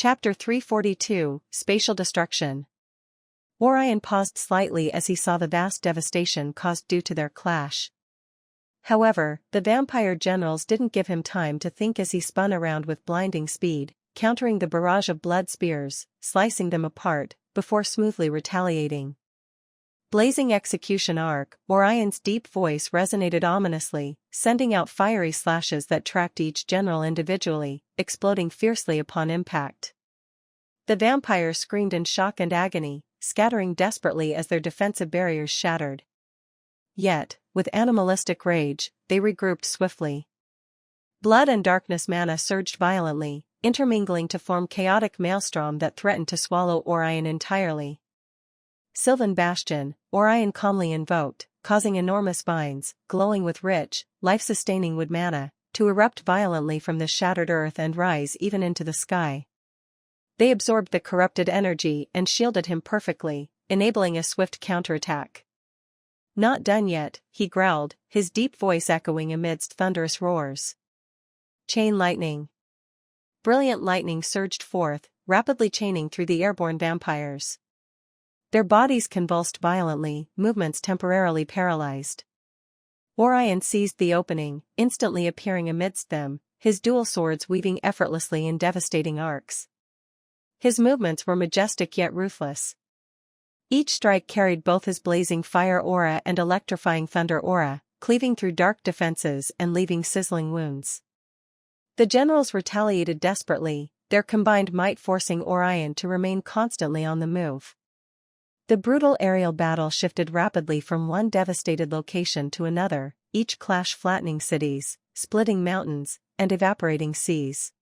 Chapter 342, Spatial Destruction. Orion paused slightly as he saw the vast devastation caused due to their clash. However, the vampire generals didn't give him time to think as he spun around with blinding speed, countering the barrage of blood spears, slicing them apart, before smoothly retaliating. Blazing execution arc, Orion's deep voice resonated ominously, sending out fiery slashes that tracked each general individually, exploding fiercely upon impact. The vampires screamed in shock and agony, scattering desperately as their defensive barriers shattered. Yet, with animalistic rage, they regrouped swiftly. Blood and darkness mana surged violently, intermingling to form chaotic maelstrom that threatened to swallow Orion entirely. Sylvan Bastion, Orion calmly invoked, causing enormous vines, glowing with rich, life-sustaining wood mana, to erupt violently from the shattered earth and rise even into the sky. They absorbed the corrupted energy and shielded him perfectly, enabling a swift counterattack. "Not done yet," he growled, his deep voice echoing amidst thunderous roars. Chain lightning. Brilliant lightning surged forth, rapidly chaining through the airborne vampires. Their bodies convulsed violently, movements temporarily paralyzed. Orion seized the opening, instantly appearing amidst them, his dual swords weaving effortlessly in devastating arcs. His movements were majestic yet ruthless. Each strike carried both his blazing fire aura and electrifying thunder aura, cleaving through dark defenses and leaving sizzling wounds. The generals retaliated desperately, their combined might forcing Orion to remain constantly on the move. The brutal aerial battle shifted rapidly from one devastated location to another, each clash flattening cities, splitting mountains, and evaporating seas.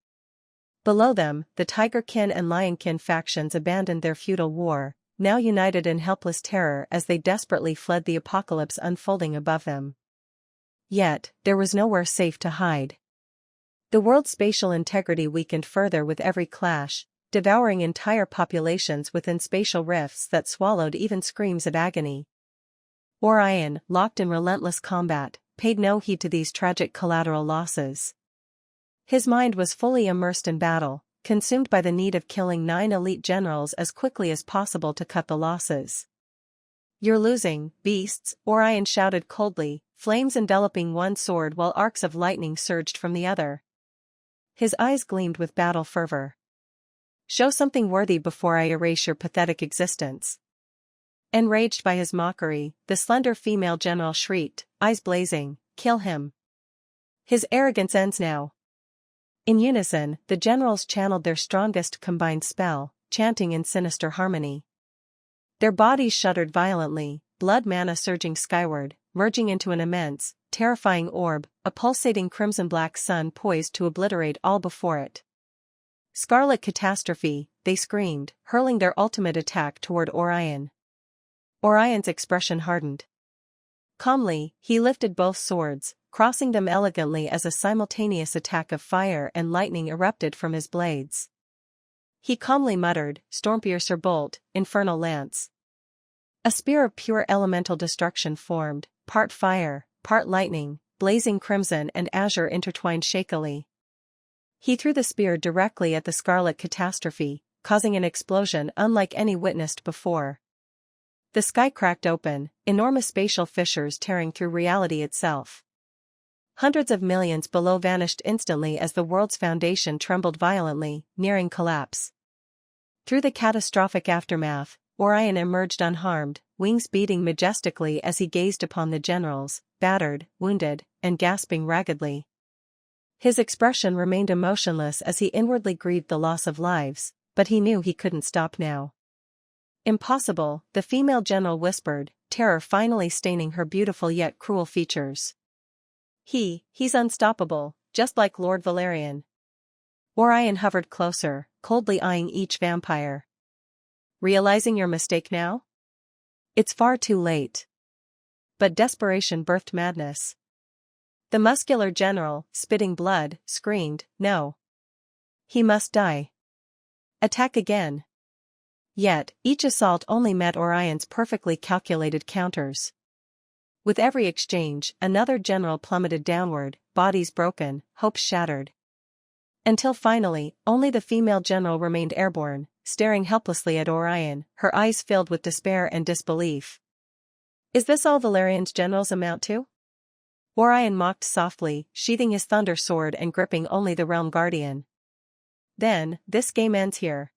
Below them, the Tigerkin and Lionkin factions abandoned their feudal war, now united in helpless terror as they desperately fled the apocalypse unfolding above them. Yet, there was nowhere safe to hide. The world's spatial integrity weakened further with every clash, devouring entire populations within spatial rifts that swallowed even screams of agony. Orion, locked in relentless combat, paid no heed to these tragic collateral losses. His mind was fully immersed in battle, consumed by the need of killing 9 elite generals as quickly as possible to cut the losses. "You're losing, beasts," Orion shouted coldly, flames enveloping one sword while arcs of lightning surged from the other. His eyes gleamed with battle fervor. "Show something worthy before I erase your pathetic existence." Enraged by his mockery, the slender female general shrieked, eyes blazing, "Kill him. His arrogance ends now." In unison, the generals channeled their strongest combined spell, chanting in sinister harmony. Their bodies shuddered violently, blood mana surging skyward, merging into an immense, terrifying orb, a pulsating crimson-black sun poised to obliterate all before it. "Scarlet catastrophe," they screamed, hurling their ultimate attack toward Orion. Orion's expression hardened. Calmly, he lifted both swords, crossing them elegantly as a simultaneous attack of fire and lightning erupted from his blades. He calmly muttered, "Stormpiercer bolt, infernal lance." A spear of pure elemental destruction formed, part fire, part lightning, blazing crimson and azure intertwined shakily. He threw the spear directly at the scarlet catastrophe, causing an explosion unlike any witnessed before. The sky cracked open, enormous spatial fissures tearing through reality itself. Hundreds of millions below vanished instantly as the world's foundation trembled violently, nearing collapse. Through the catastrophic aftermath, Orion emerged unharmed, wings beating majestically as he gazed upon the generals, battered, wounded, and gasping raggedly. His expression remained emotionless as he inwardly grieved the loss of lives, but he knew he couldn't stop now. "Impossible," the female general whispered, terror finally staining her beautiful yet cruel features. He's unstoppable, just like Lord Valerian." Orion hovered closer, coldly eyeing each vampire. "Realizing your mistake now? It's far too late." But desperation birthed madness. The muscular general, spitting blood, screamed, "No. He must die. Attack again." Yet, each assault only met Orion's perfectly calculated counters. With every exchange, another general plummeted downward, bodies broken, hopes shattered. Until finally, only the female general remained airborne, staring helplessly at Orion, her eyes filled with despair and disbelief. Is this all Valerian's generals amount to? Orion mocked softly, sheathing his thunder sword and gripping only the realm guardian. Then, this game ends here.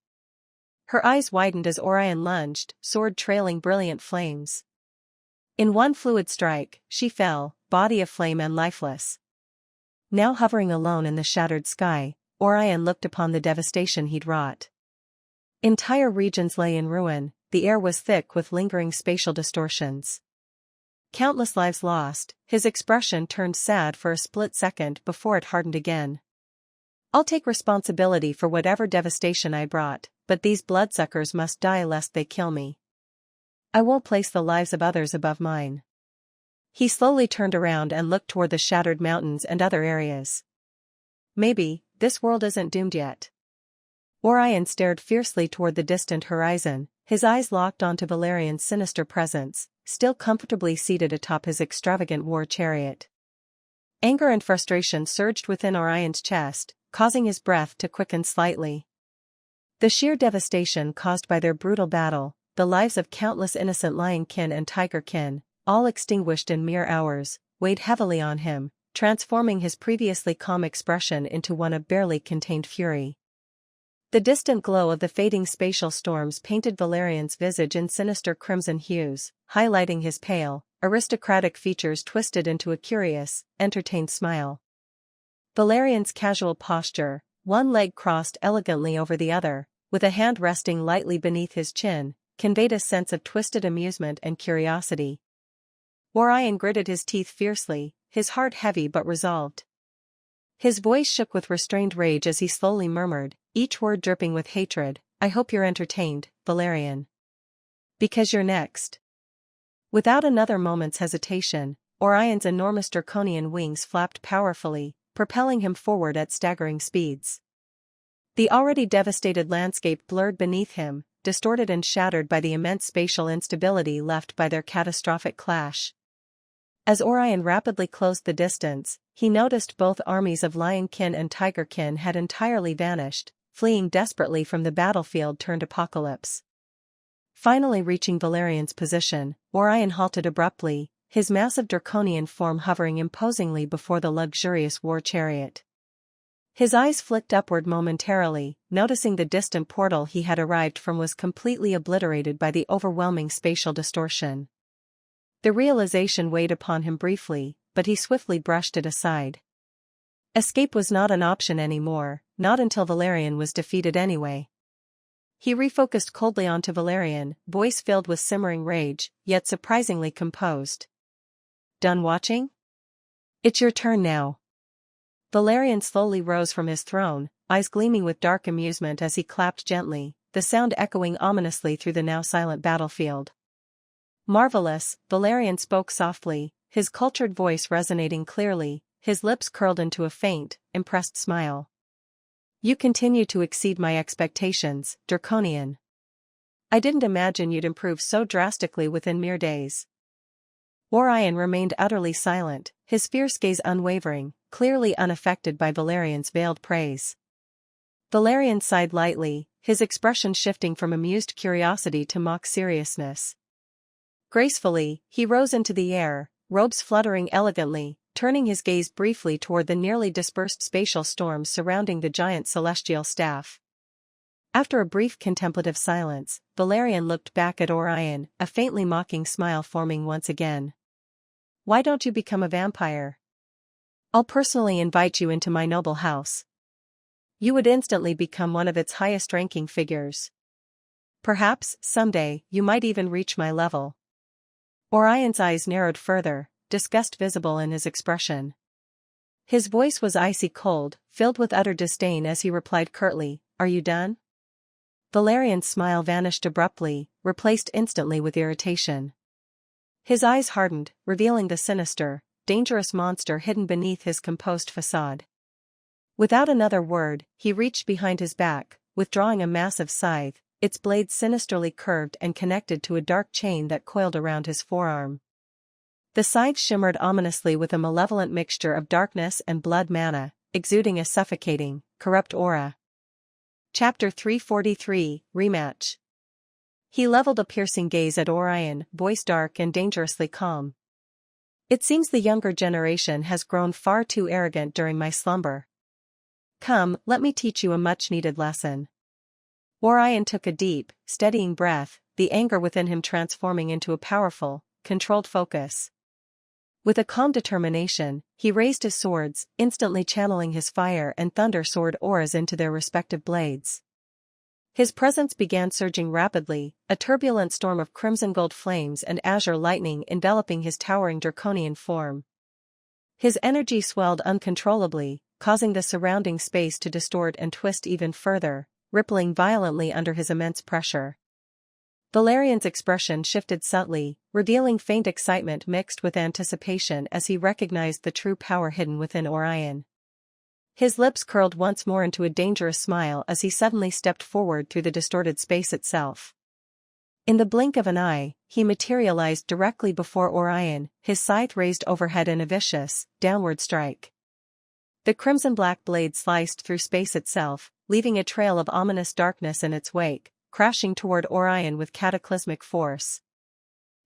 Her eyes widened as Orion lunged, sword trailing brilliant flames. In one fluid strike, she fell, body aflame and lifeless. Now hovering alone in the shattered sky, Orion looked upon the devastation he'd wrought. Entire regions lay in ruin, the air was thick with lingering spatial distortions. Countless lives lost, his expression turned sad for a split second before it hardened again. I'll take responsibility for whatever devastation I brought, but these bloodsuckers must die lest they kill me. I won't place the lives of others above mine. He slowly turned around and looked toward the shattered mountains and other areas. Maybe, this world isn't doomed yet. Orion stared fiercely toward the distant horizon, his eyes locked onto Valerian's sinister presence, still comfortably seated atop his extravagant war chariot. Anger and frustration surged within Orion's chest, causing his breath to quicken slightly. The sheer devastation caused by their brutal battle, the lives of countless innocent lion-kin and tiger-kin, all extinguished in mere hours, weighed heavily on him, transforming his previously calm expression into one of barely contained fury. The distant glow of the fading spatial storms painted Valerian's visage in sinister crimson hues, highlighting his pale, aristocratic features twisted into a curious, entertained smile. Valerian's casual posture, one leg crossed elegantly over the other, with a hand resting lightly beneath his chin, conveyed a sense of twisted amusement and curiosity. Orion gritted his teeth fiercely, his heart heavy but resolved. His voice shook with restrained rage as he slowly murmured, each word dripping with hatred, I hope you're entertained, Valerian. Because you're next. Without another moment's hesitation, Orion's enormous draconian wings flapped powerfully, propelling him forward at staggering speeds. The already devastated landscape blurred beneath him, distorted and shattered by the immense spatial instability left by their catastrophic clash. As Orion rapidly closed the distance, he noticed both armies of lion-kin and tiger-kin had entirely vanished, fleeing desperately from the battlefield turned apocalypse. Finally reaching Valerian's position, Orion halted abruptly, his massive draconian form hovering imposingly before the luxurious war chariot. His eyes flicked upward momentarily, noticing the distant portal he had arrived from was completely obliterated by the overwhelming spatial distortion. The realization weighed upon him briefly, but he swiftly brushed it aside. Escape was not an option anymore, not until Valerian was defeated anyway. He refocused coldly onto Valerian, voice filled with simmering rage, yet surprisingly composed. Done watching? It's your turn now. Valerian slowly rose from his throne, eyes gleaming with dark amusement as he clapped gently, the sound echoing ominously through the now silent battlefield. Marvelous, Valerian spoke softly, his cultured voice resonating clearly, his lips curled into a faint, impressed smile. You continue to exceed my expectations, Draconian. I didn't imagine you'd improve so drastically within mere days. Orion remained utterly silent, his fierce gaze unwavering, clearly unaffected by Valerian's veiled praise. Valerian sighed lightly, his expression shifting from amused curiosity to mock seriousness. Gracefully, he rose into the air, robes fluttering elegantly, turning his gaze briefly toward the nearly dispersed spatial storms surrounding the giant celestial staff. After a brief contemplative silence, Valerian looked back at Orion, a faintly mocking smile forming once again. Why don't you become a vampire? I'll personally invite you into my noble house. You would instantly become one of its highest-ranking figures. Perhaps, someday, you might even reach my level. Orion's eyes narrowed further, disgust visible in his expression. His voice was icy cold, filled with utter disdain as he replied curtly, Are you done? Valerian's smile vanished abruptly, replaced instantly with irritation. His eyes hardened, revealing the sinister, dangerous monster hidden beneath his composed facade. Without another word, he reached behind his back, withdrawing a massive scythe, its blade sinisterly curved and connected to a dark chain that coiled around his forearm. The scythe shimmered ominously with a malevolent mixture of darkness and blood mana, exuding a suffocating, corrupt aura. Chapter 343, Rematch. He leveled a piercing gaze at Orion, voice dark and dangerously calm. It seems the younger generation has grown far too arrogant during my slumber. Come, let me teach you a much-needed lesson. Orion took a deep, steadying breath, the anger within him transforming into a powerful, controlled focus. With a calm determination, he raised his swords, instantly channeling his fire and thunder sword auras into their respective blades. His presence began surging rapidly, a turbulent storm of crimson gold flames and azure lightning enveloping his towering draconian form. His energy swelled uncontrollably, causing the surrounding space to distort and twist even further, rippling violently under his immense pressure. Valerian's expression shifted subtly, revealing faint excitement mixed with anticipation as he recognized the true power hidden within Orion. His lips curled once more into a dangerous smile as he suddenly stepped forward through the distorted space itself. In the blink of an eye, he materialized directly before Orion, his scythe raised overhead in a vicious, downward strike. The crimson-black blade sliced through space itself, leaving a trail of ominous darkness in its wake, crashing toward Orion with cataclysmic force.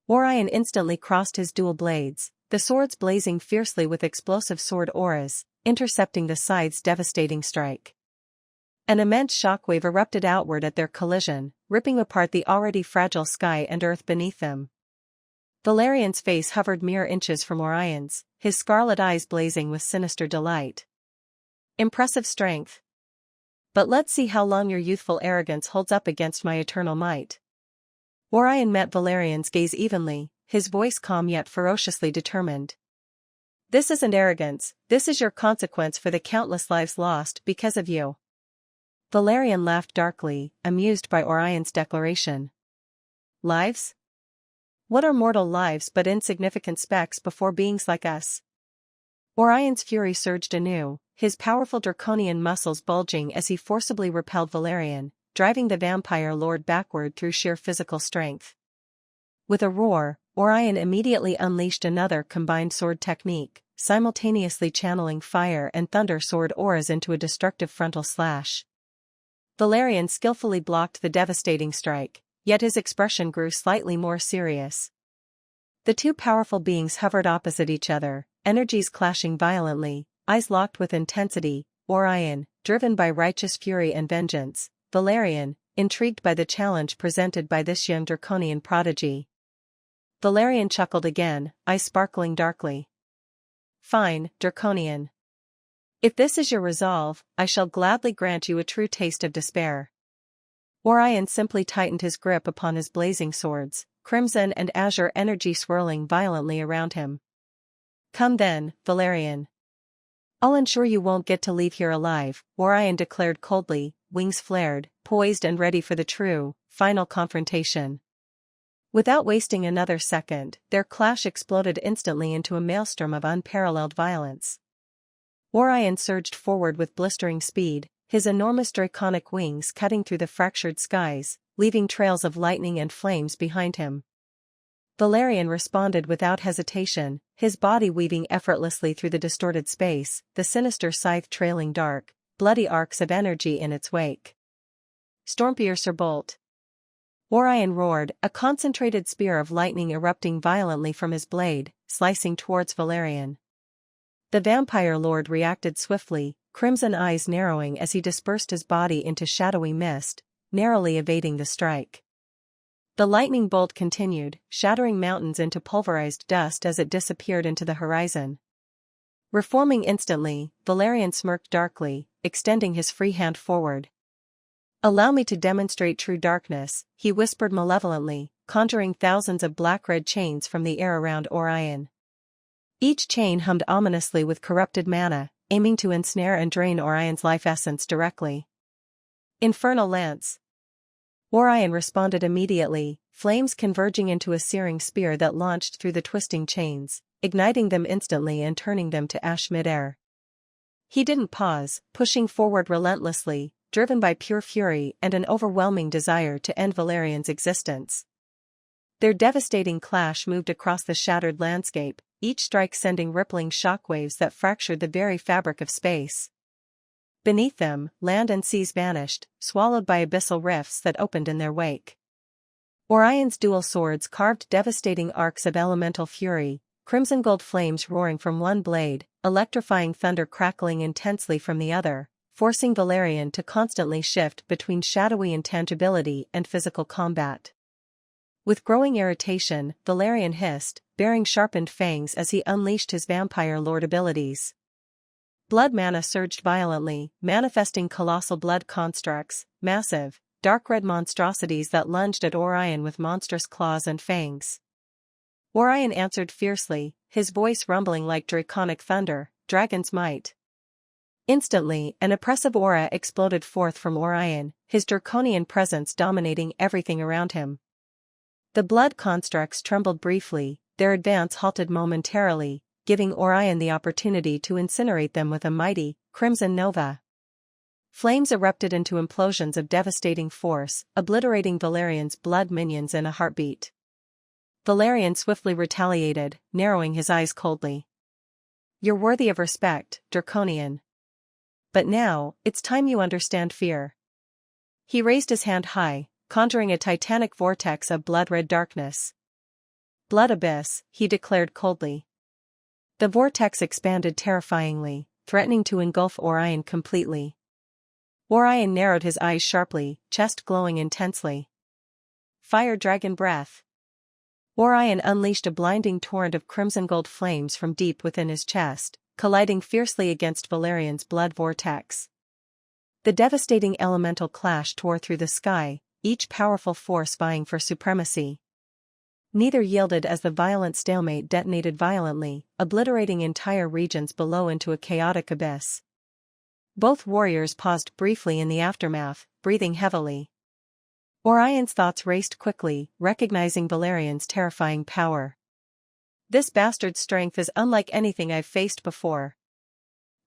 Orion instantly crossed his dual blades, the swords blazing fiercely with explosive sword auras, intercepting the scythe's devastating strike. An immense shockwave erupted outward at their collision, ripping apart the already fragile sky and earth beneath them. Valerian's face hovered mere inches from Orion's, his scarlet eyes blazing with sinister delight. Impressive strength. But let's see how long your youthful arrogance holds up against my eternal might. Orion met Valerian's gaze evenly, his voice calm yet ferociously determined. This isn't arrogance, this is your consequence for the countless lives lost because of you. Valerian laughed darkly, amused by Orion's declaration. Lives? What are mortal lives but insignificant specks before beings like us? Orion's fury surged anew, his powerful draconian muscles bulging as he forcibly repelled Valerian, driving the vampire lord backward through sheer physical strength. With a roar, Orion immediately unleashed another combined sword technique, simultaneously channeling fire and thunder sword auras into a destructive frontal slash. Valerian skillfully blocked the devastating strike, yet his expression grew slightly more serious. The two powerful beings hovered opposite each other, energies clashing violently, eyes locked with intensity, Orion, driven by righteous fury and vengeance, Valerian, intrigued by the challenge presented by this young draconian prodigy. Valerian chuckled again, eyes sparkling darkly. Fine, Draconian. If this is your resolve, I shall gladly grant you a true taste of despair. Orion simply tightened his grip upon his blazing swords, crimson and azure energy swirling violently around him. Come then, Valerian. I'll ensure you won't get to leave here alive, Orion declared coldly, wings flared, poised and ready for the true, final confrontation. Without wasting another second, their clash exploded instantly into a maelstrom of unparalleled violence. Orion surged forward with blistering speed, his enormous draconic wings cutting through the fractured skies, leaving trails of lightning and flames behind him. Valerian responded without hesitation, his body weaving effortlessly through the distorted space, the sinister scythe trailing dark, bloody arcs of energy in its wake. Stormpiercer bolt. Orion roared, a concentrated spear of lightning erupting violently from his blade, slicing towards Valerian. The vampire lord reacted swiftly, crimson eyes narrowing as he dispersed his body into shadowy mist, narrowly evading the strike. The lightning bolt continued, shattering mountains into pulverized dust as it disappeared into the horizon. Reforming instantly, Valerian smirked darkly, extending his free hand forward. Allow me to demonstrate true darkness, he whispered malevolently, conjuring thousands of black-red chains from the air around Orion. Each chain hummed ominously with corrupted mana, aiming to ensnare and drain Orion's life essence directly. Infernal lance. Orion responded immediately, flames converging into a searing spear that launched through the twisting chains, igniting them instantly and turning them to ash midair. He didn't pause, pushing forward relentlessly, driven by pure fury and an overwhelming desire to end Valerian's existence. Their devastating clash moved across the shattered landscape, each strike sending rippling shockwaves that fractured the very fabric of space. Beneath them, land and seas vanished, swallowed by abyssal rifts that opened in their wake. Orion's dual swords carved devastating arcs of elemental fury, crimson gold flames roaring from one blade, electrifying thunder crackling intensely from the other, forcing Valerian to constantly shift between shadowy intangibility and physical combat. With growing irritation, Valerian hissed, baring sharpened fangs as he unleashed his vampire lord abilities. Blood mana surged violently, manifesting colossal blood constructs, massive, dark red monstrosities that lunged at Orion with monstrous claws and fangs. Orion answered fiercely, his voice rumbling like draconic thunder, dragon's might. Instantly, an oppressive aura exploded forth from Orion, his draconian presence dominating everything around him. The blood constructs trembled briefly, their advance halted momentarily, giving Orion the opportunity to incinerate them with a mighty, crimson nova. Flames erupted into implosions of devastating force, obliterating Valerian's blood minions in a heartbeat. Valerian swiftly retaliated, narrowing his eyes coldly. "You're worthy of respect, Draconian. But now, it's time you understand fear." He raised his hand high, conjuring a titanic vortex of blood-red darkness. "Blood abyss," he declared coldly. The vortex expanded terrifyingly, threatening to engulf Orion completely. Orion narrowed his eyes sharply, chest glowing intensely. "Fire dragon breath." Orion unleashed a blinding torrent of crimson gold flames from deep within his chest, colliding fiercely against Valerian's blood vortex. The devastating elemental clash tore through the sky, each powerful force vying for supremacy. Neither yielded as the violent stalemate detonated violently, obliterating entire regions below into a chaotic abyss. Both warriors paused briefly in the aftermath, breathing heavily. Orion's thoughts raced quickly, recognizing Valerian's terrifying power. "This bastard's strength is unlike anything I've faced before.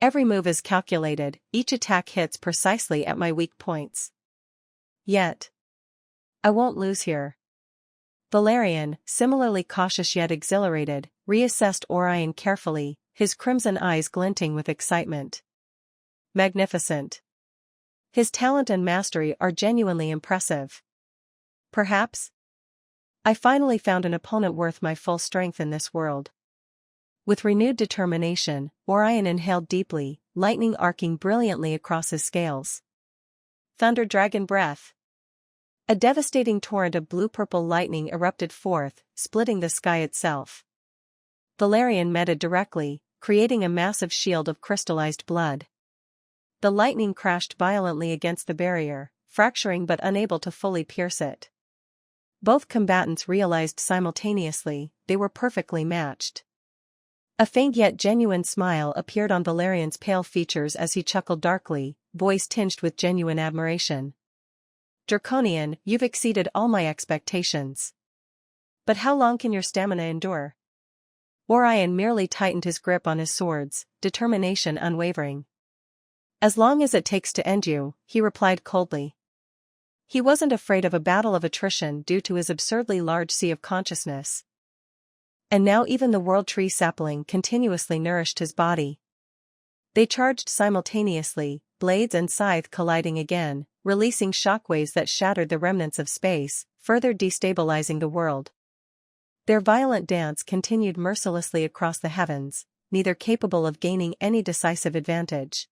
Every move is calculated, each attack hits precisely at my weak points. Yet I won't lose here." Valerian, similarly cautious yet exhilarated, reassessed Orion carefully, his crimson eyes glinting with excitement. "Magnificent. His talent and mastery are genuinely impressive. Perhaps I finally found an opponent worth my full strength in this world." With renewed determination, Orion inhaled deeply, lightning arcing brilliantly across his scales. Thunder dragon breath. A devastating torrent of blue-purple lightning erupted forth, splitting the sky itself. Valerian met it directly, creating a massive shield of crystallized blood. The lightning crashed violently against the barrier, fracturing but unable to fully pierce it. Both combatants realized simultaneously they were perfectly matched. A faint yet genuine smile appeared on Valerian's pale features as he chuckled darkly, voice tinged with genuine admiration. "Draconian, you've exceeded all my expectations. But how long can your stamina endure?" Orion merely tightened his grip on his swords, determination unwavering. "As long as it takes to end you," he replied coldly. He wasn't afraid of a battle of attrition due to his absurdly large sea of consciousness. And now even the world tree sapling continuously nourished his body. They charged simultaneously, blades and scythe colliding again, releasing shockwaves that shattered the remnants of space, further destabilizing the world. Their violent dance continued mercilessly across the heavens, neither capable of gaining any decisive advantage.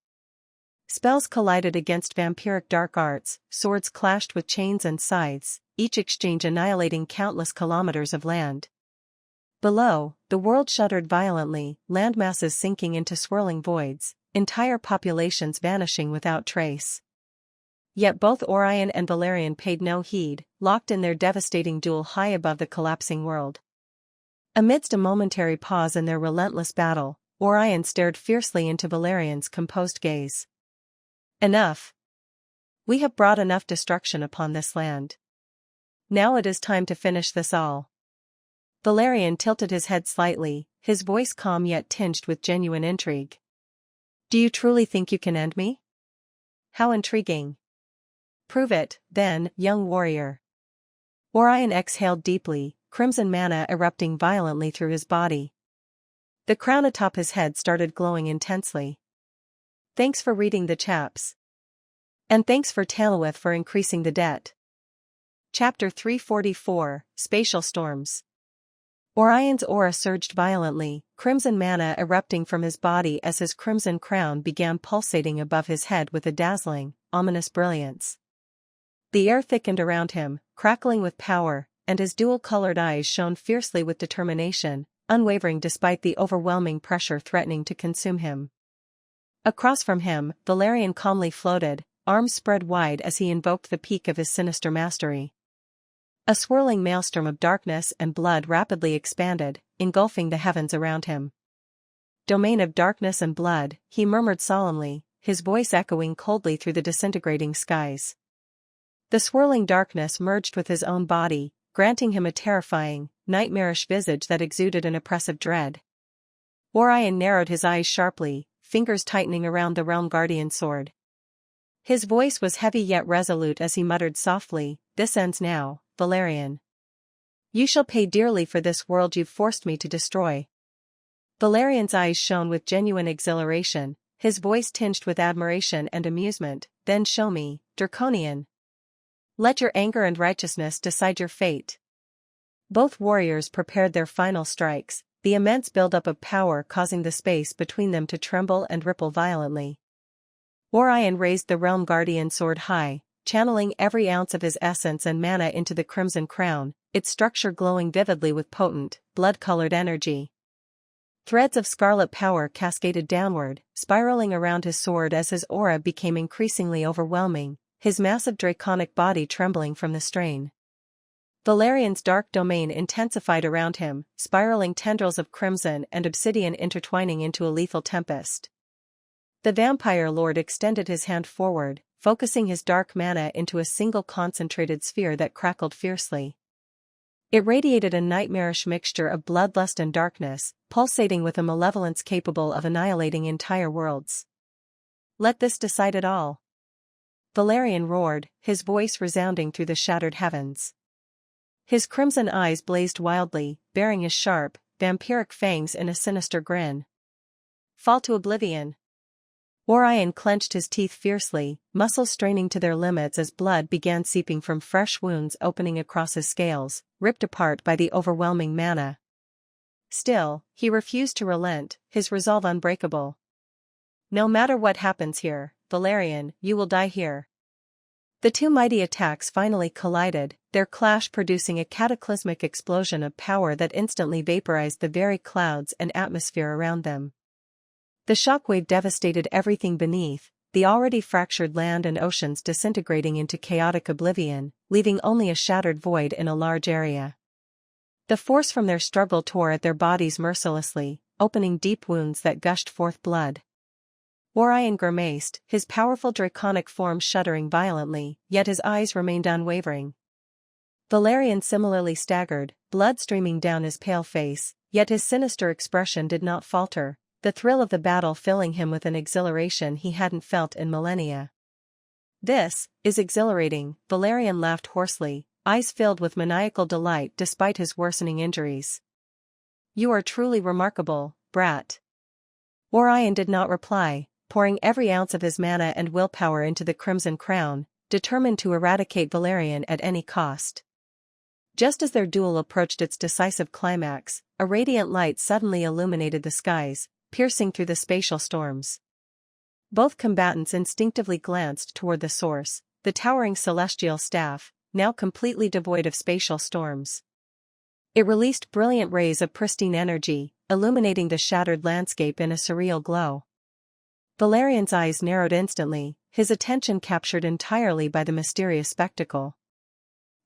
Spells collided against vampiric dark arts, swords clashed with chains and scythes, each exchange annihilating countless kilometers of land. Below, the world shuddered violently, landmasses sinking into swirling voids, entire populations vanishing without trace. Yet both Orion and Valerian paid no heed, locked in their devastating duel high above the collapsing world. Amidst a momentary pause in their relentless battle, Orion stared fiercely into Valerian's composed gaze. "Enough. We have brought enough destruction upon this land. Now it is time to finish this all." Valerian tilted his head slightly, his voice calm yet tinged with genuine intrigue. "Do you truly think you can end me? How intriguing. Prove it, then, young warrior." Orion exhaled deeply, crimson mana erupting violently through his body. The crown atop his head started glowing intensely. Thanks for reading the chaps. And thanks for Tailwith for increasing the debt. Chapter 344, Spatial Storms. Orion's aura surged violently, crimson mana erupting from his body as his crimson crown began pulsating above his head with a dazzling, ominous brilliance. The air thickened around him, crackling with power, and his dual-colored eyes shone fiercely with determination, unwavering despite the overwhelming pressure threatening to consume him. Across from him, Valerian calmly floated, arms spread wide as he invoked the peak of his sinister mastery. A swirling maelstrom of darkness and blood rapidly expanded, engulfing the heavens around him. Domain of darkness and blood, he murmured solemnly, his voice echoing coldly through the disintegrating skies. The swirling darkness merged with his own body, granting him a terrifying, nightmarish visage that exuded an oppressive dread. Orion narrowed his eyes sharply, fingers tightening around the Realm Guardian sword. His voice was heavy yet resolute as he muttered softly, "This ends now, Valerian. You shall pay dearly for this world you've forced me to destroy." Valerian's eyes shone with genuine exhilaration, his voice tinged with admiration and amusement. "Then show me, Draconian. Let your anger and righteousness decide your fate." Both warriors prepared their final strikes, the immense buildup of power causing the space between them to tremble and ripple violently. Orion raised the Realm Guardian sword high, channeling every ounce of his essence and mana into the crimson crown, its structure glowing vividly with potent, blood-colored energy. Threads of scarlet power cascaded downward, spiraling around his sword as his aura became increasingly overwhelming, his massive draconic body trembling from the strain. Valerian's dark domain intensified around him, spiraling tendrils of crimson and obsidian intertwining into a lethal tempest. The vampire lord extended his hand forward, focusing his dark mana into a single concentrated sphere that crackled fiercely. It radiated a nightmarish mixture of bloodlust and darkness, pulsating with a malevolence capable of annihilating entire worlds. "Let this decide it all," Valerian roared, his voice resounding through the shattered heavens. His crimson eyes blazed wildly, baring his sharp, vampiric fangs in a sinister grin. "Fall to oblivion." Orion clenched his teeth fiercely, muscles straining to their limits as blood began seeping from fresh wounds opening across his scales, ripped apart by the overwhelming mana. Still, he refused to relent, his resolve unbreakable. "No matter what happens here, Valerian, you will die here." The two mighty attacks finally collided, their clash producing a cataclysmic explosion of power that instantly vaporized the very clouds and atmosphere around them. The shockwave devastated everything beneath, the already fractured land and oceans disintegrating into chaotic oblivion, leaving only a shattered void in a large area. The force from their struggle tore at their bodies mercilessly, opening deep wounds that gushed forth blood. Orion grimaced, his powerful draconic form shuddering violently, yet his eyes remained unwavering. Valerian similarly staggered, blood streaming down his pale face, yet his sinister expression did not falter, the thrill of the battle filling him with an exhilaration he hadn't felt in millennia. "This is exhilarating," Valerian laughed hoarsely, eyes filled with maniacal delight despite his worsening injuries. "You are truly remarkable, brat." Orion did not reply, pouring every ounce of his mana and willpower into the crimson crown, determined to eradicate Valerian at any cost. Just as their duel approached its decisive climax, a radiant light suddenly illuminated the skies, piercing through the spatial storms. Both combatants instinctively glanced toward the source, the towering celestial staff, now completely devoid of spatial storms. It released brilliant rays of pristine energy, illuminating the shattered landscape in a surreal glow. Valerian's eyes narrowed instantly, his attention captured entirely by the mysterious spectacle.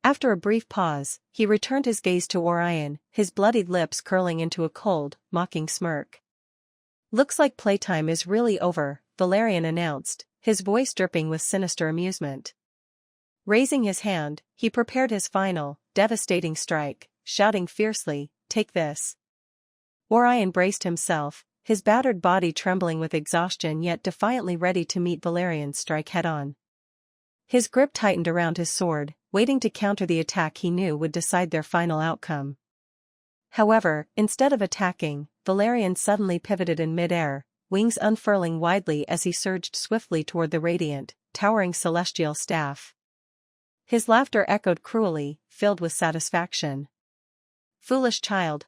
After a brief pause, he returned his gaze to Orion, his bloodied lips curling into a cold, mocking smirk. "Looks like playtime is really over," Valerian announced, his voice dripping with sinister amusement. Raising his hand, he prepared his final, devastating strike, shouting fiercely, "Take this." Orion braced himself, his battered body trembling with exhaustion yet defiantly ready to meet Valerian's strike head-on. His grip tightened around his sword, waiting to counter the attack he knew would decide their final outcome. However, instead of attacking, Valerian suddenly pivoted in midair, wings unfurling widely as he surged swiftly toward the radiant, towering celestial staff. His laughter echoed cruelly, filled with satisfaction. "Foolish child.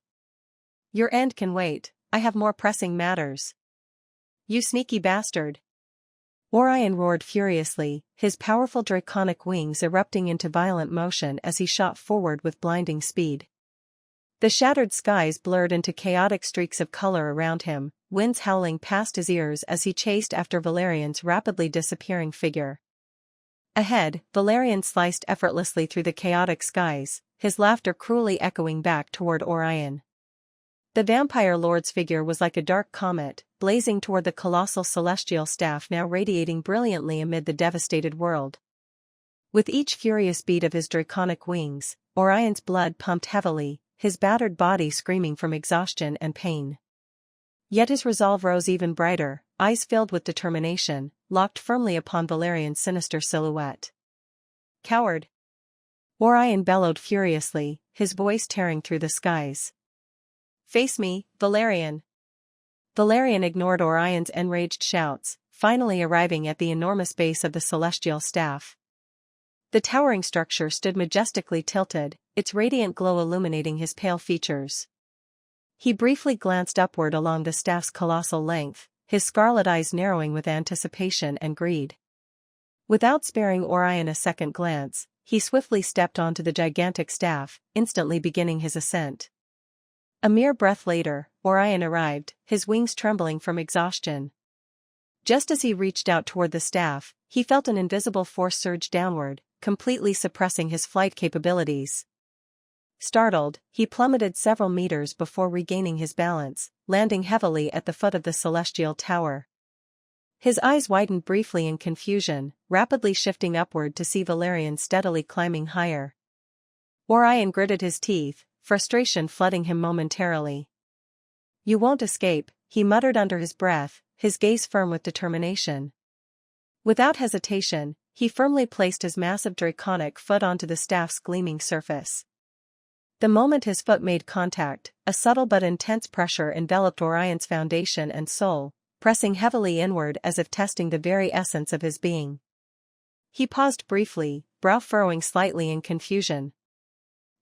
Your end can wait, I have more pressing matters." "You sneaky bastard." Orion roared furiously, his powerful draconic wings erupting into violent motion as he shot forward with blinding speed. The shattered skies blurred into chaotic streaks of color around him, winds howling past his ears as he chased after Valerian's rapidly disappearing figure. Ahead, Valerian sliced effortlessly through the chaotic skies, his laughter cruelly echoing back toward Orion. The vampire lord's figure was like a dark comet, blazing toward the colossal celestial staff now radiating brilliantly amid the devastated world. With each furious beat of his draconic wings, Orion's blood pumped heavily, his battered body screaming from exhaustion and pain. Yet his resolve rose even brighter, eyes filled with determination, locked firmly upon Valerian's sinister silhouette. "Coward!" Orion bellowed furiously, his voice tearing through the skies. "Face me, Valerian!" Valerian ignored Orion's enraged shouts, finally arriving at the enormous base of the celestial staff. The towering structure stood majestically tilted, its radiant glow illuminating his pale features. He briefly glanced upward along the staff's colossal length, his scarlet eyes narrowing with anticipation and greed. Without sparing Orion a second glance, he swiftly stepped onto the gigantic staff, instantly beginning his ascent. A mere breath later, Orion arrived, his wings trembling from exhaustion. Just as he reached out toward the staff, he felt an invisible force surge downward, completely suppressing his flight capabilities. Startled, he plummeted several meters before regaining his balance, landing heavily at the foot of the celestial tower. His eyes widened briefly in confusion, rapidly shifting upward to see Valerian steadily climbing higher. Orion gritted his teeth, frustration flooding him momentarily. "You won't escape," he muttered under his breath, his gaze firm with determination. Without hesitation, he firmly placed his massive draconic foot onto the staff's gleaming surface. The moment his foot made contact, a subtle but intense pressure enveloped Orion's foundation and soul, pressing heavily inward as if testing the very essence of his being. He paused briefly, brow furrowing slightly in confusion.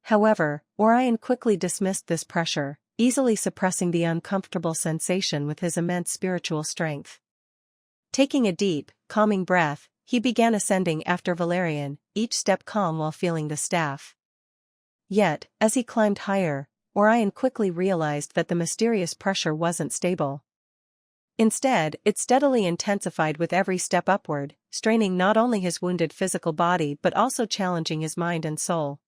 However, Orion quickly dismissed this pressure, easily suppressing the uncomfortable sensation with his immense spiritual strength. Taking a deep, calming breath, he began ascending after Valerian, each step calm while feeling the staff. Yet, as he climbed higher, Orion quickly realized that the mysterious pressure wasn't stable. Instead, it steadily intensified with every step upward, straining not only his wounded physical body but also challenging his mind and soul.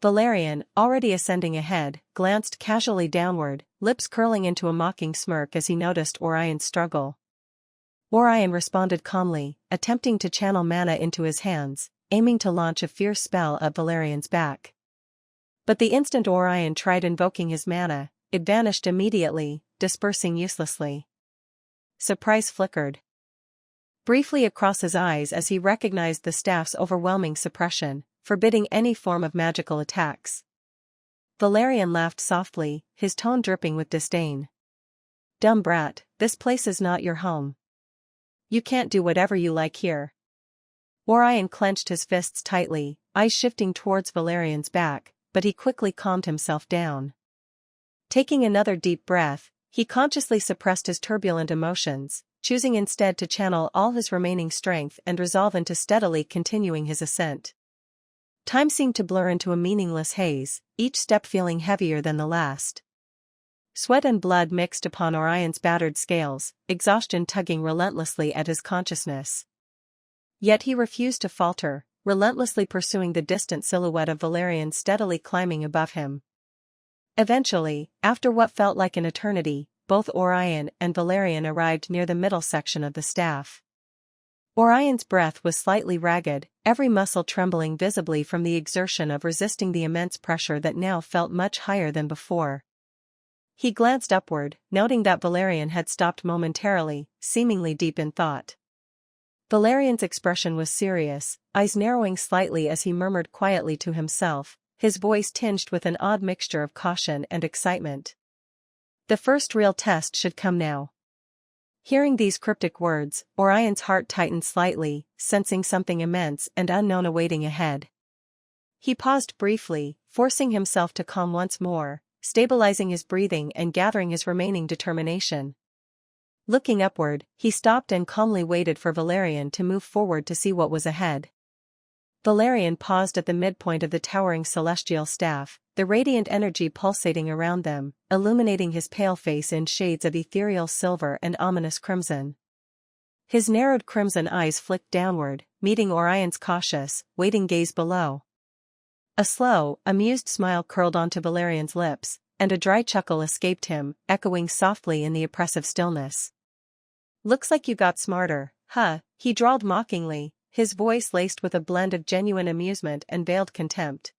Valerian, already ascending ahead, glanced casually downward, lips curling into a mocking smirk as he noticed Orion's struggle. Orion responded calmly, attempting to channel mana into his hands, aiming to launch a fierce spell at Valerian's back. But the instant Orion tried invoking his mana, it vanished immediately, dispersing uselessly. Surprise flickered briefly across his eyes as he recognized the staff's overwhelming suppression, forbidding any form of magical attacks. Valerian laughed softly, his tone dripping with disdain. "Dumb brat, this place is not your home. You can't do whatever you like here." Orion clenched his fists tightly, eyes shifting towards Valerian's back, but he quickly calmed himself down. Taking another deep breath, he consciously suppressed his turbulent emotions, choosing instead to channel all his remaining strength and resolve into steadily continuing his ascent. Time seemed to blur into a meaningless haze, each step feeling heavier than the last. Sweat and blood mixed upon Orion's battered scales, exhaustion tugging relentlessly at his consciousness. Yet he refused to falter, relentlessly pursuing the distant silhouette of Valerian steadily climbing above him. Eventually, after what felt like an eternity, both Orion and Valerian arrived near the middle section of the staff. Orion's breath was slightly ragged, every muscle trembling visibly from the exertion of resisting the immense pressure that now felt much higher than before. He glanced upward, noting that Valerian had stopped momentarily, seemingly deep in thought. Valerian's expression was serious, eyes narrowing slightly as he murmured quietly to himself, his voice tinged with an odd mixture of caution and excitement. "The first real test should come now. Hearing these cryptic words, Orion's heart tightened slightly, sensing something immense and unknown awaiting ahead. He paused briefly, forcing himself to calm once more, stabilizing his breathing and gathering his remaining determination. Looking upward, he stopped and calmly waited for Valerian to move forward to see what was ahead. Valerian paused at the midpoint of the towering celestial staff, the radiant energy pulsating around them, illuminating his pale face in shades of ethereal silver and ominous crimson. His narrowed crimson eyes flicked downward, meeting Orion's cautious, waiting gaze below. A slow, amused smile curled onto Valerian's lips, and a dry chuckle escaped him, echoing softly in the oppressive stillness. "Looks like you got smarter, huh?" he drawled mockingly, his voice laced with a blend of genuine amusement and veiled contempt.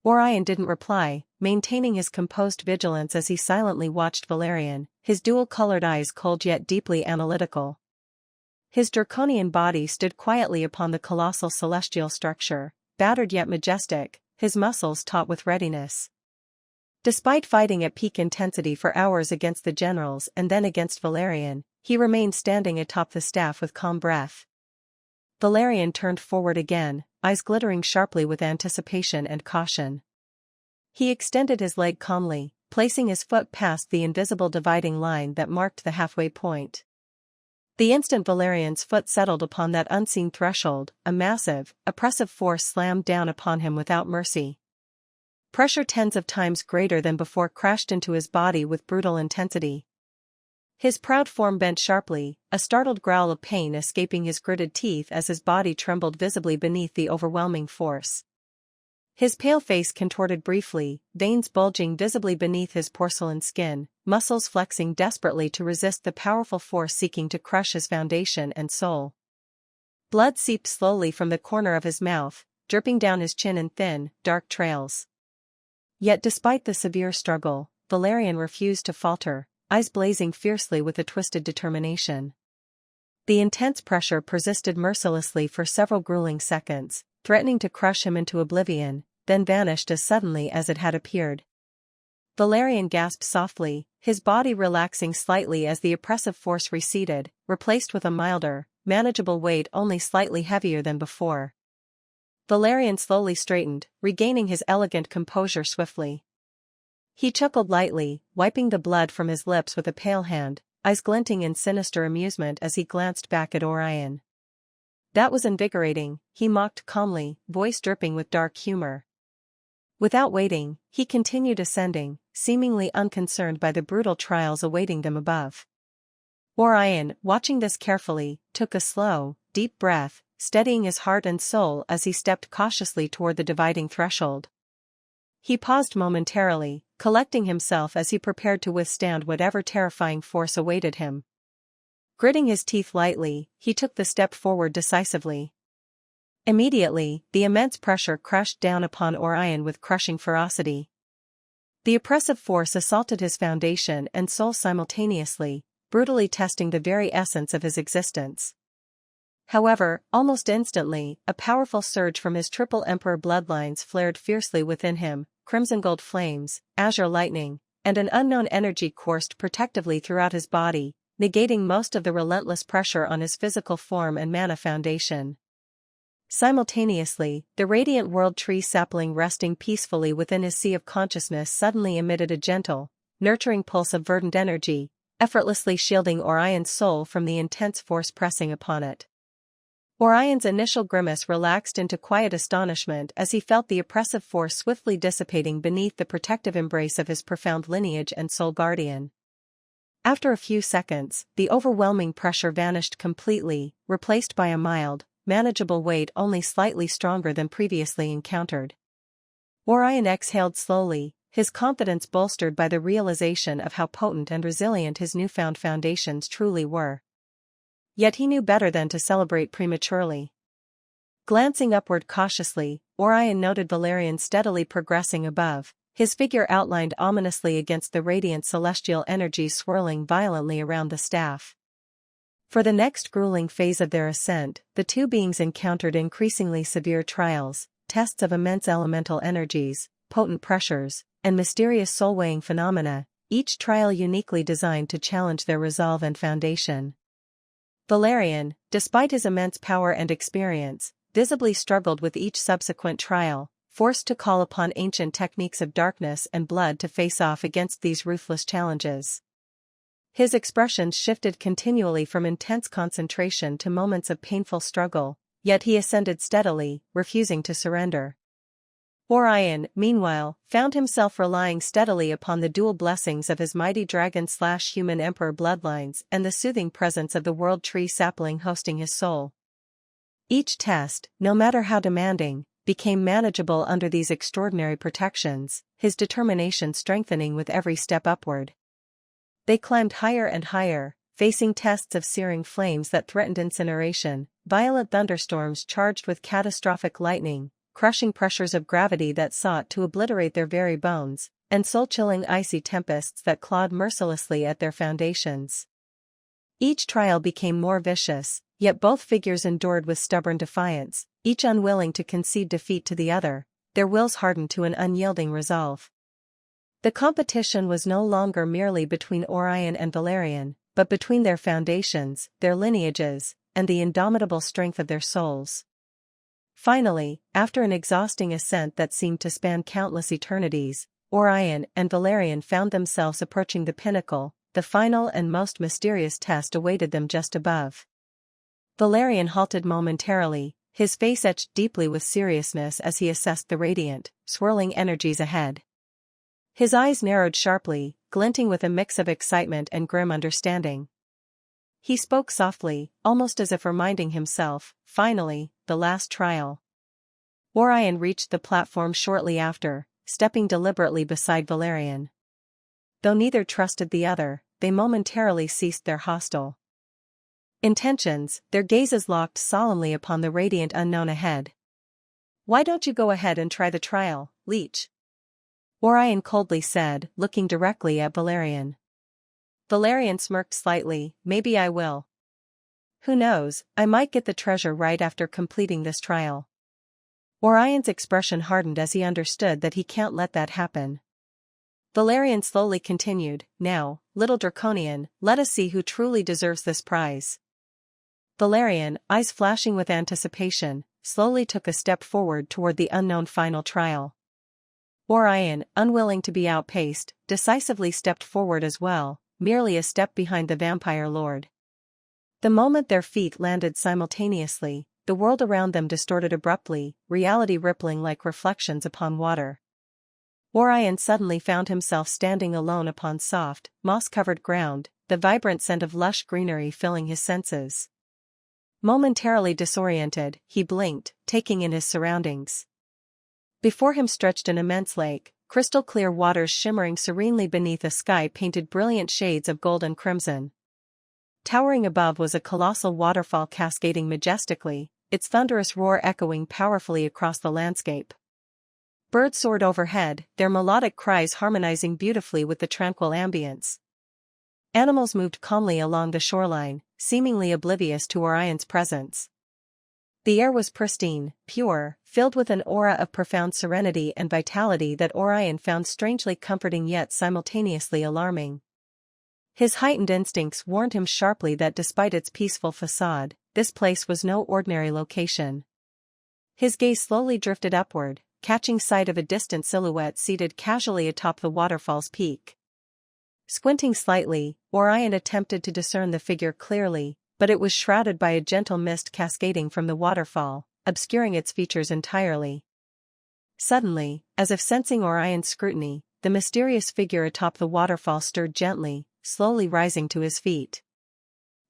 Orion didn't reply, maintaining his composed vigilance as he silently watched Valerian, his dual-colored eyes cold yet deeply analytical. His draconian body stood quietly upon the colossal celestial structure, battered yet majestic, his muscles taut with readiness. Despite fighting at peak intensity for hours against the generals and then against Valerian, he remained standing atop the staff with calm breath. Valerian turned forward again, eyes glittering sharply with anticipation and caution. He extended his leg calmly, placing his foot past the invisible dividing line that marked the halfway point. The instant Valerian's foot settled upon that unseen threshold, a massive, oppressive force slammed down upon him without mercy. Pressure tens of times greater than before crashed into his body with brutal intensity. His proud form bent sharply, a startled growl of pain escaping his gritted teeth as his body trembled visibly beneath the overwhelming force. His pale face contorted briefly, veins bulging visibly beneath his porcelain skin, muscles flexing desperately to resist the powerful force seeking to crush his foundation and soul. Blood seeped slowly from the corner of his mouth, dripping down his chin in thin, dark trails. Yet despite the severe struggle, Valerian refused to falter, eyes blazing fiercely with a twisted determination. The intense pressure persisted mercilessly for several grueling seconds, threatening to crush him into oblivion, then vanished as suddenly as it had appeared. Valerian gasped softly, his body relaxing slightly as the oppressive force receded, replaced with a milder, manageable weight only slightly heavier than before. Valerian slowly straightened, regaining his elegant composure swiftly. He chuckled lightly, wiping the blood from his lips with a pale hand, eyes glinting in sinister amusement as he glanced back at Orion. "That was invigorating," he mocked calmly, voice dripping with dark humor. Without waiting, he continued ascending, seemingly unconcerned by the brutal trials awaiting them above. Orion, watching this carefully, took a slow, deep breath, steadying his heart and soul as he stepped cautiously toward the dividing threshold. He paused momentarily, collecting himself as he prepared to withstand whatever terrifying force awaited him. Gritting his teeth lightly, he took the step forward decisively. Immediately, the immense pressure crashed down upon Orion with crushing ferocity. The oppressive force assaulted his foundation and soul simultaneously, brutally testing the very essence of his existence. However, almost instantly, a powerful surge from his triple emperor bloodlines flared fiercely within him, crimson-gold flames, azure lightning, and an unknown energy coursed protectively throughout his body, negating most of the relentless pressure on his physical form and mana foundation. Simultaneously, the radiant world tree sapling resting peacefully within his sea of consciousness suddenly emitted a gentle, nurturing pulse of verdant energy, effortlessly shielding Orion's soul from the intense force pressing upon it. Orion's initial grimace relaxed into quiet astonishment as he felt the oppressive force swiftly dissipating beneath the protective embrace of his profound lineage and soul guardian. After a few seconds, the overwhelming pressure vanished completely, replaced by a mild, manageable weight only slightly stronger than previously encountered. Orion exhaled slowly, his confidence bolstered by the realization of how potent and resilient his newfound foundations truly were. Yet he knew better than to celebrate prematurely. Glancing upward cautiously, Orion noted Valerian steadily progressing above, his figure outlined ominously against the radiant celestial energies swirling violently around the staff. For the next grueling phase of their ascent, the two beings encountered increasingly severe trials, tests of immense elemental energies, potent pressures, and mysterious soul-weighing phenomena, each trial uniquely designed to challenge their resolve and foundation. Valerian, despite his immense power and experience, visibly struggled with each subsequent trial, forced to call upon ancient techniques of darkness and blood to face off against these ruthless challenges. His expressions shifted continually from intense concentration to moments of painful struggle, yet he ascended steadily, refusing to surrender. Orion, meanwhile, found himself relying steadily upon the dual blessings of his mighty dragon/human emperor bloodlines and the soothing presence of the world tree sapling hosting his soul. Each test, no matter how demanding, became manageable under these extraordinary protections, his determination strengthening with every step upward. They climbed higher and higher, facing tests of searing flames that threatened incineration, violent thunderstorms charged with catastrophic lightning, crushing pressures of gravity that sought to obliterate their very bones, and soul-chilling icy tempests that clawed mercilessly at their foundations. Each trial became more vicious, yet both figures endured with stubborn defiance, each unwilling to concede defeat to the other, their wills hardened to an unyielding resolve. The competition was no longer merely between Orion and Valerian, but between their foundations, their lineages, and the indomitable strength of their souls. Finally, after an exhausting ascent that seemed to span countless eternities, Orion and Valerian found themselves approaching the pinnacle. The final and most mysterious test awaited them just above. Valerian halted momentarily, his face etched deeply with seriousness as he assessed the radiant, swirling energies ahead. His eyes narrowed sharply, glinting with a mix of excitement and grim understanding. He spoke softly, almost as if reminding himself, finally, the last trial. Orion reached the platform shortly after, stepping deliberately beside Valerian. Though neither trusted the other, they momentarily ceased their hostile intentions, their gazes locked solemnly upon the radiant unknown ahead. "Why don't you go ahead and try the trial, leech?" Orion coldly said, looking directly at Valerian. Valerian smirked slightly. "Maybe I will. Who knows, I might get the treasure right after completing this trial." Orion's expression hardened as he understood that he can't let that happen. Valerian slowly continued, "Now, little draconian, let us see who truly deserves this prize." Valerian, eyes flashing with anticipation, slowly took a step forward toward the unknown final trial. Orion, unwilling to be outpaced, decisively stepped forward as well, merely a step behind the vampire lord. The moment their feet landed simultaneously, the world around them distorted abruptly, reality rippling like reflections upon water. Orion suddenly found himself standing alone upon soft, moss-covered ground, the vibrant scent of lush greenery filling his senses. Momentarily disoriented, he blinked, taking in his surroundings. Before him stretched an immense lake, crystal-clear waters shimmering serenely beneath a sky painted brilliant shades of gold and crimson. Towering above was a colossal waterfall cascading majestically, its thunderous roar echoing powerfully across the landscape. Birds soared overhead, their melodic cries harmonizing beautifully with the tranquil ambience. Animals moved calmly along the shoreline, seemingly oblivious to Orion's presence. The air was pristine, pure, filled with an aura of profound serenity and vitality that Orion found strangely comforting yet simultaneously alarming. His heightened instincts warned him sharply that despite its peaceful facade, this place was no ordinary location. His gaze slowly drifted upward, catching sight of a distant silhouette seated casually atop the waterfall's peak. Squinting slightly, Orion attempted to discern the figure clearly, but it was shrouded by a gentle mist cascading from the waterfall, obscuring its features entirely. Suddenly, as if sensing Orion's scrutiny, the mysterious figure atop the waterfall stirred gently, slowly rising to his feet.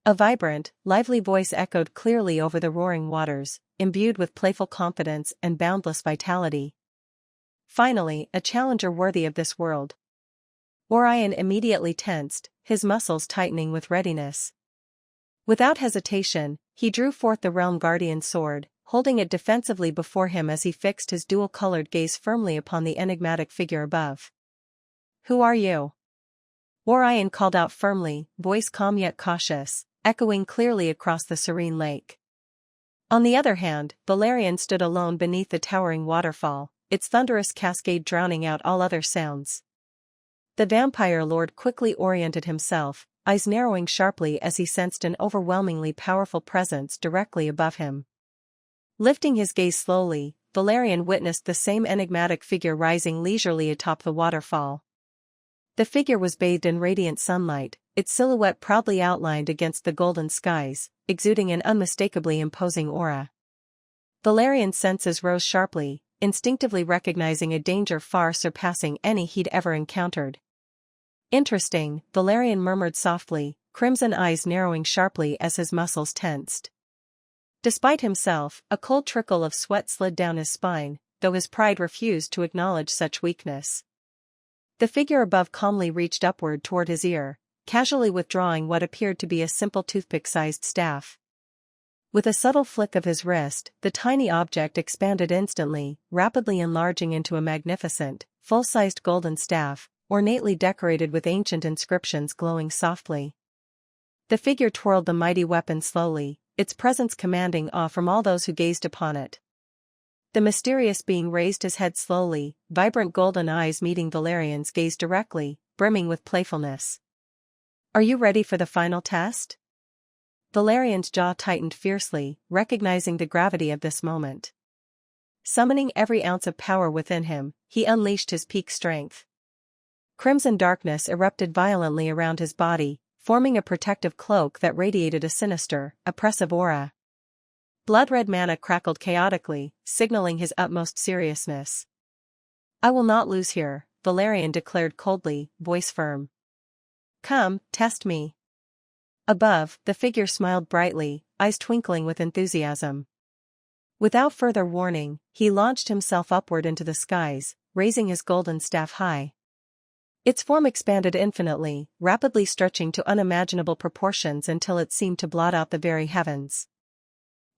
A vibrant, lively voice echoed clearly over the roaring waters, imbued with playful confidence and boundless vitality. Finally, a challenger worthy of this world. Orion immediately tensed, his muscles tightening with readiness. Without hesitation, he drew forth the Realm Guardian's sword, holding it defensively before him as he fixed his dual-colored gaze firmly upon the enigmatic figure above. "Who are you?" Orion called out firmly, voice calm yet cautious, echoing clearly across the serene lake. On the other hand, Valerian stood alone beneath the towering waterfall, its thunderous cascade drowning out all other sounds. The vampire lord quickly oriented himself, eyes narrowing sharply as he sensed an overwhelmingly powerful presence directly above him. Lifting his gaze slowly, Valerian witnessed the same enigmatic figure rising leisurely atop the waterfall. The figure was bathed in radiant sunlight, its silhouette proudly outlined against the golden skies, exuding an unmistakably imposing aura. Valerian's senses rose sharply, instinctively recognizing a danger far surpassing any he'd ever encountered. Interesting, Valerian murmured softly, crimson eyes narrowing sharply as his muscles tensed. Despite himself, a cold trickle of sweat slid down his spine, though his pride refused to acknowledge such weakness. The figure above calmly reached upward toward his ear, casually withdrawing what appeared to be a simple toothpick-sized staff. With a subtle flick of his wrist, the tiny object expanded instantly, rapidly enlarging into a magnificent, full-sized golden staff, ornately decorated with ancient inscriptions glowing softly. The figure twirled the mighty weapon slowly, its presence commanding awe from all those who gazed upon it. The mysterious being raised his head slowly, vibrant golden eyes meeting Valerian's gaze directly, brimming with playfulness. "Are you ready for the final test?" Valerian's jaw tightened fiercely, recognizing the gravity of this moment. Summoning every ounce of power within him, he unleashed his peak strength. Crimson darkness erupted violently around his body, forming a protective cloak that radiated a sinister, oppressive aura. Blood-red mana crackled chaotically, signaling his utmost seriousness. "I will not lose here," Valerian declared coldly, voice firm. "Come, test me." Above, the figure smiled brightly, eyes twinkling with enthusiasm. Without further warning, he launched himself upward into the skies, raising his golden staff high. Its form expanded infinitely, rapidly stretching to unimaginable proportions until it seemed to blot out the very heavens.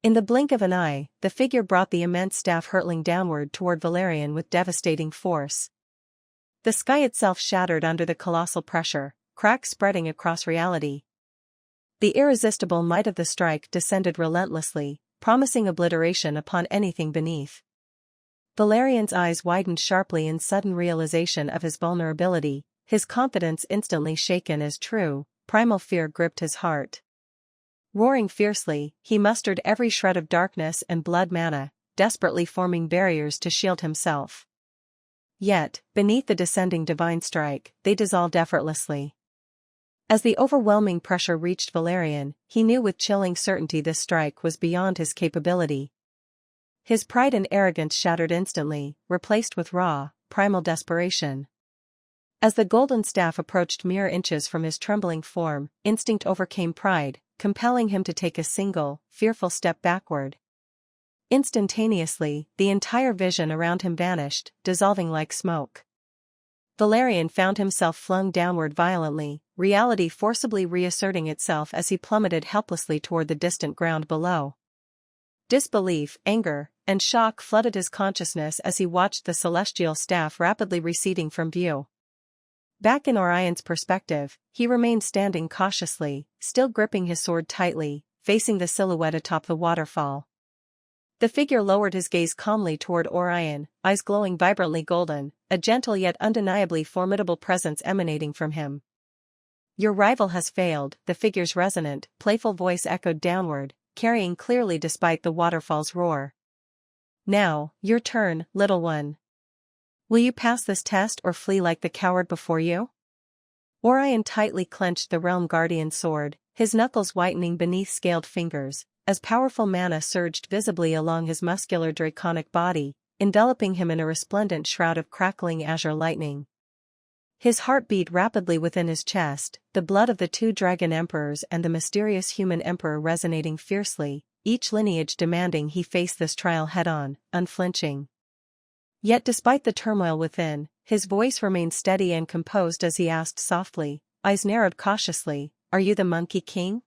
In the blink of an eye, the figure brought the immense staff hurtling downward toward Valerian with devastating force. The sky itself shattered under the colossal pressure, cracks spreading across reality. The irresistible might of the strike descended relentlessly, promising obliteration upon anything beneath. Valerian's eyes widened sharply in sudden realization of his vulnerability, his confidence instantly shaken as true, primal fear gripped his heart. Roaring fiercely, he mustered every shred of darkness and blood mana, desperately forming barriers to shield himself. Yet, beneath the descending divine strike, they dissolved effortlessly. As the overwhelming pressure reached Valerian, he knew with chilling certainty this strike was beyond his capability. His pride and arrogance shattered instantly, replaced with raw, primal desperation. As the golden staff approached mere inches from his trembling form, instinct overcame pride, compelling him to take a single, fearful step backward. Instantaneously, the entire vision around him vanished, dissolving like smoke. Valerian found himself flung downward violently, reality forcibly reasserting itself as he plummeted helplessly toward the distant ground below. Disbelief, anger, and shock flooded his consciousness as he watched the celestial staff rapidly receding from view. Back in Orion's perspective, he remained standing cautiously, still gripping his sword tightly, facing the silhouette atop the waterfall. The figure lowered his gaze calmly toward Orion, eyes glowing vibrantly golden, a gentle yet undeniably formidable presence emanating from him. "Your rival has failed," the figure's resonant, playful voice echoed downward, carrying clearly despite the waterfall's roar. "Now, your turn, little one. Will you pass this test or flee like the coward before you?" Orion tightly clenched the Realm Guardian's sword, his knuckles whitening beneath scaled fingers, as powerful mana surged visibly along his muscular draconic body, enveloping him in a resplendent shroud of crackling azure lightning. His heart beat rapidly within his chest, the blood of the two dragon emperors and the mysterious human emperor resonating fiercely, each lineage demanding he face this trial head-on, unflinching. Yet despite the turmoil within, his voice remained steady and composed as he asked softly, eyes narrowed cautiously, "Are you the Monkey King?"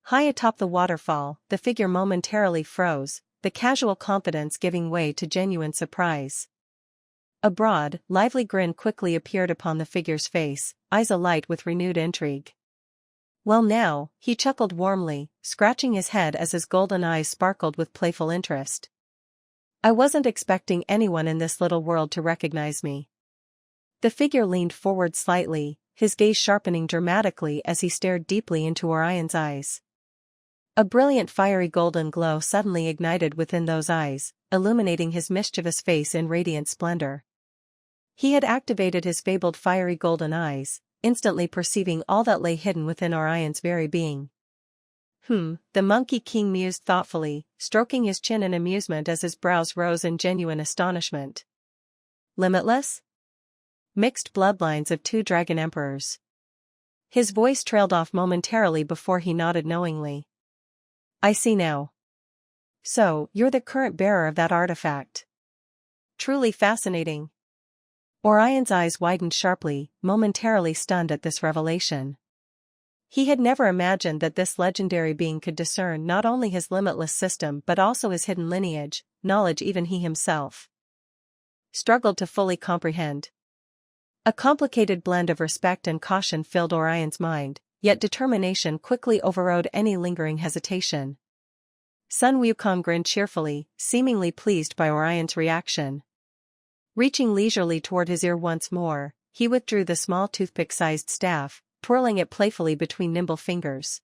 High atop the waterfall, the figure momentarily froze, the casual confidence giving way to genuine surprise. A broad, lively grin quickly appeared upon the figure's face, eyes alight with renewed intrigue. "Well now," he chuckled warmly, scratching his head as his golden eyes sparkled with playful interest. "I wasn't expecting anyone in this little world to recognize me." The figure leaned forward slightly, his gaze sharpening dramatically as he stared deeply into Orion's eyes. A brilliant fiery golden glow suddenly ignited within those eyes, illuminating his mischievous face in radiant splendor. He had activated his fabled fiery golden eyes, instantly perceiving all that lay hidden within Orion's very being. The Monkey King mused thoughtfully, stroking his chin in amusement as his brows rose in genuine astonishment. Limitless? Mixed bloodlines of 2 dragon emperors. His voice trailed off momentarily before he nodded knowingly. I see now. So, you're the current bearer of that artifact. Truly fascinating. Orion's eyes widened sharply, momentarily stunned at this revelation. He had never imagined that this legendary being could discern not only his limitless system but also his hidden lineage, knowledge even he himself struggled to fully comprehend. A complicated blend of respect and caution filled Orion's mind, yet determination quickly overrode any lingering hesitation. Sun Wukong grinned cheerfully, seemingly pleased by Orion's reaction. Reaching leisurely toward his ear once more, he withdrew the small toothpick-sized staff, twirling it playfully between nimble fingers.